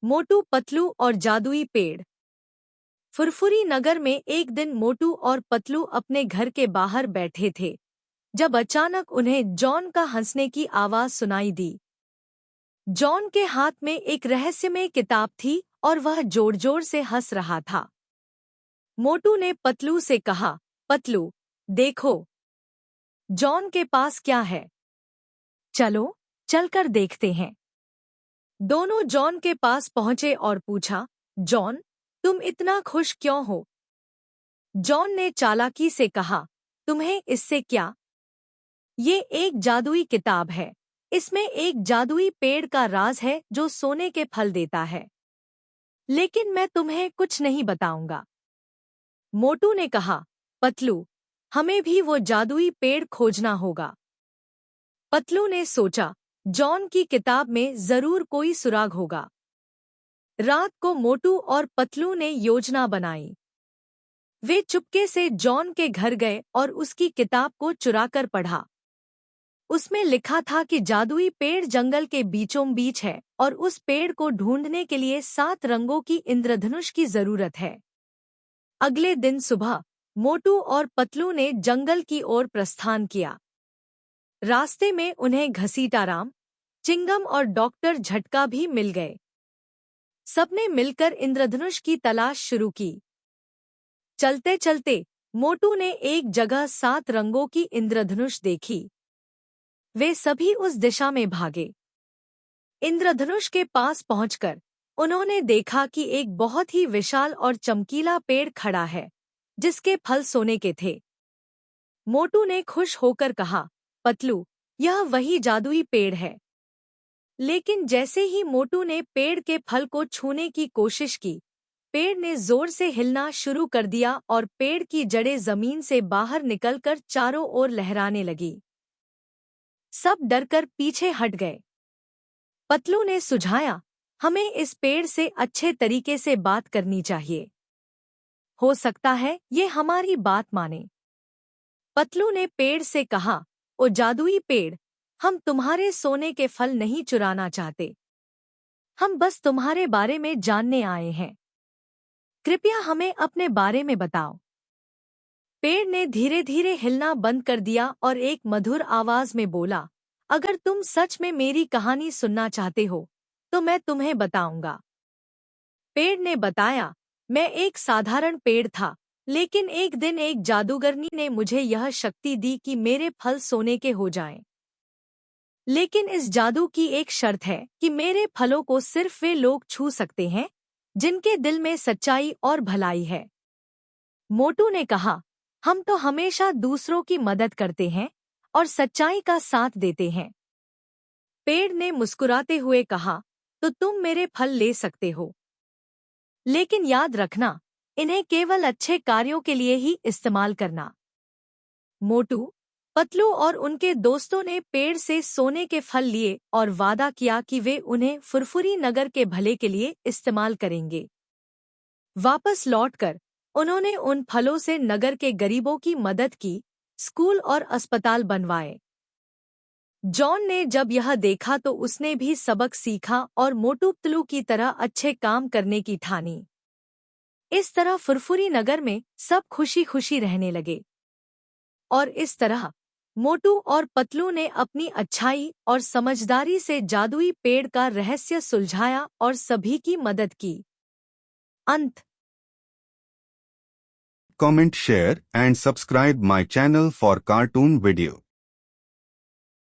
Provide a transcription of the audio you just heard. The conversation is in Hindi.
मोटू पतलू और जादुई पेड़। फुरफुरी नगर में एक दिन मोटू और पतलू अपने घर के बाहर बैठे थे जब अचानक उन्हें जॉन का हंसने की आवाज सुनाई दी। जॉन के हाथ में एक रहस्यमय किताब थी और वह जोर जोर से हंस रहा था। मोटू ने पतलू से कहा, पतलू, देखो, जॉन के पास क्या है। चलो, चलकर देखते हैं। दोनों जॉन के पास पहुंचे और पूछा, जॉन, तुम इतना खुश क्यों हो? जॉन ने चालाकी से कहा, तुम्हें इससे क्या? ये एक जादुई किताब है। इसमें एक जादुई पेड़ का राज है जो सोने के फल देता है। लेकिन मैं तुम्हें कुछ नहीं बताऊंगा। मोटू ने कहा, पतलू, हमें भी वो जादुई पेड़ खोजना होगा। पतलू ने सोचा, जॉन की किताब में जरूर कोई सुराग होगा। रात को मोटू और पतलू ने योजना बनाई। वे चुपके से जॉन के घर गए और उसकी किताब को चुराकर पढ़ा। उसमें लिखा था कि जादुई पेड़ जंगल के बीचों बीच है और उस पेड़ को ढूंढने के लिए 7 रंगों की इंद्रधनुष की जरूरत है। अगले दिन सुबह मोटू और पतलू ने जंगल की ओर प्रस्थान किया। रास्ते में उन्हें घसीटाराम, चिंगम और डॉक्टर झटका भी मिल गए। सबने मिलकर इंद्रधनुष की तलाश शुरू की। चलते चलते मोटू ने एक जगह 7 रंगों की इंद्रधनुष देखी। वे सभी उस दिशा में भागे। इंद्रधनुष के पास पहुंचकर उन्होंने देखा कि एक बहुत ही विशाल और चमकीला पेड़ खड़ा है जिसके फल सोने के थे। मोटू ने खुश होकर कहा, पतलू, यह वही जादुई पेड़ है। लेकिन जैसे ही मोटू ने पेड़ के फल को छूने की कोशिश की, पेड़ ने जोर से हिलना शुरू कर दिया और पेड़ की जड़ें जमीन से बाहर निकलकर चारों ओर लहराने लगी। सब डरकर पीछे हट गए। पतलू ने सुझाया, हमें इस पेड़ से अच्छे तरीके से बात करनी चाहिए। हो सकता है ये हमारी बात माने। पतलू ने पेड़ से कहा, ओ जादुई पेड़, हम तुम्हारे सोने के फल नहीं चुराना चाहते। हम बस तुम्हारे बारे में जानने आए हैं। कृपया हमें अपने बारे में बताओ। पेड़ ने धीरे धीरे हिलना बंद कर दिया और एक मधुर आवाज में बोला, अगर तुम सच में मेरी कहानी सुनना चाहते हो तो मैं तुम्हें बताऊंगा। पेड़ ने बताया, मैं एक साधारण पेड़ था, लेकिन एक दिन एक जादूगरनी ने मुझे यह शक्ति दी कि मेरे फल सोने के हो जाएं। लेकिन इस जादू की एक शर्त है कि मेरे फलों को सिर्फ वे लोग छू सकते हैं जिनके दिल में सच्चाई और भलाई है। मोटू ने कहा, हम तो हमेशा दूसरों की मदद करते हैं और सच्चाई का साथ देते हैं। पेड़ ने मुस्कुराते हुए कहा, तो तुम मेरे फल ले सकते हो, लेकिन याद रखना, इन्हें केवल अच्छे कार्यों के लिए ही इस्तेमाल करना। मोटू, पतलू और उनके दोस्तों ने पेड़ से सोने के फल लिए और वादा किया कि वे उन्हें फुरफुरी नगर के भले के लिए इस्तेमाल करेंगे। वापस लौटकर उन्होंने उन फलों से नगर के गरीबों की मदद की, स्कूल और अस्पताल बनवाए। जॉन ने जब यह देखा तो उसने भी सबक सीखा और मोटू पतलू की तरह अच्छे काम करने की ठानी। इस तरह फुरफुरी नगर में सब खुशी खुशी रहने लगे। और इस तरह मोटू और पतलू ने अपनी अच्छाई और समझदारी से जादुई पेड़ का रहस्य सुलझाया और सभी की मदद की। अंत। Comment, share and subscribe my channel for cartoon video.